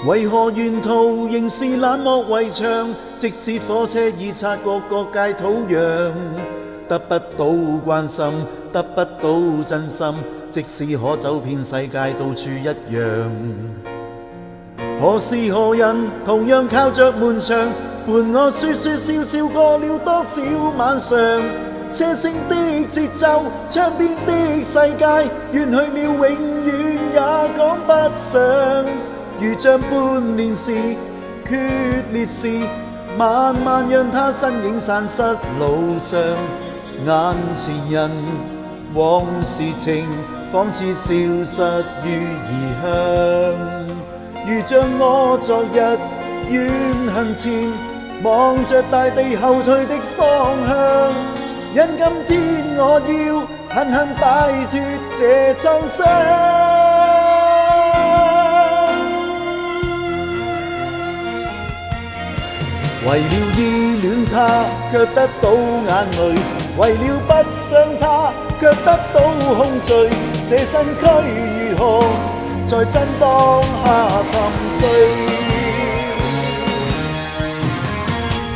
為何沿途仍是冷漠圍牆？即使火車已擦過各界土壤，得不到關心，得不到真心。即使可走遍世界，到處一樣。何時何人同樣靠着門牆，伴我説説笑笑過了多少晚上？車聲的節奏，窗邊的世界，遠去了永遠也講不上。如像半年時決裂時，慢慢讓他身影散失路上。眼前人往事情，仿似消失於異鄉。如像我昨日遠行前，望着大地後退的方向。因今天我要狠狠擺脫這創傷。為了依戀他，卻得到眼淚；為了不想他，卻得到空虛。這身軀如何在震盪下沉睡？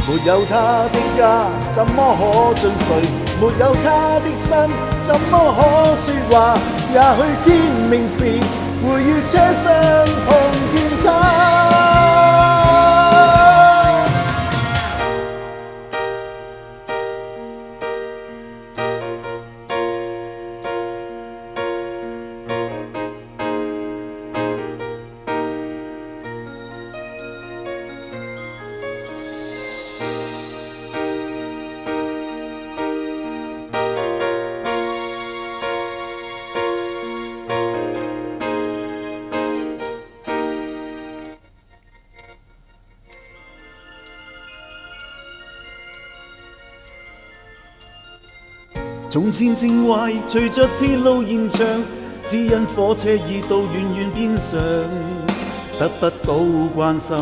沒有他的家，怎麼可進睡？沒有他的身，怎麼可說話？也許天明時，會於車廂碰見他。從前情懷隨着鐵路延長，只因火車已到遠遠邊上。得不到關心，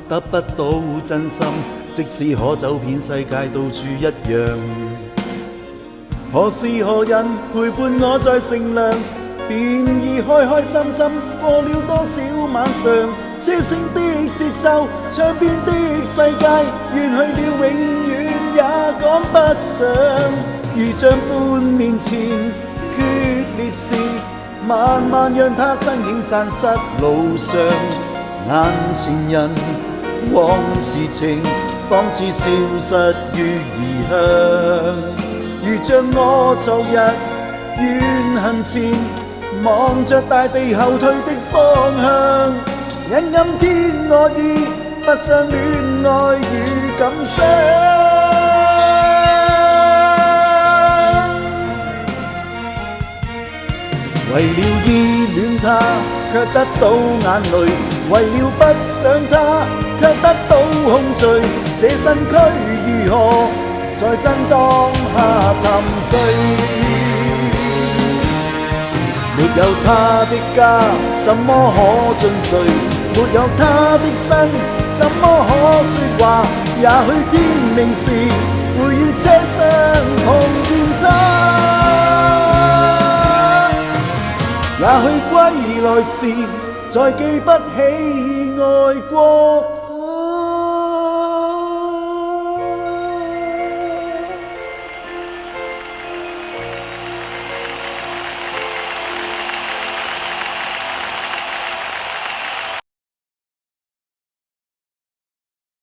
得不到真心，即使可走遍世界，到處一樣。何時何人陪伴我在乘涼，便已開開心心過了多少晚上。車聲的節奏，窗邊的世界，遠去了永遠也趕不上。如像半年前決裂時，慢慢讓他身影散失路上。眼前人往事情，仿似消失於異鄉。如像我昨日遠行前，望着大地後退的方向。因今天我已不想戀愛與感傷。為了依戀他，卻得到眼淚；為了不想他，卻得到空虛。這身軀如何在震盪下沉睡？沒有他的家，怎麼可進睡？沒有他的身，怎麼可說話？也許天明時，會於車廂碰見他。也許歸來時，再記不起愛過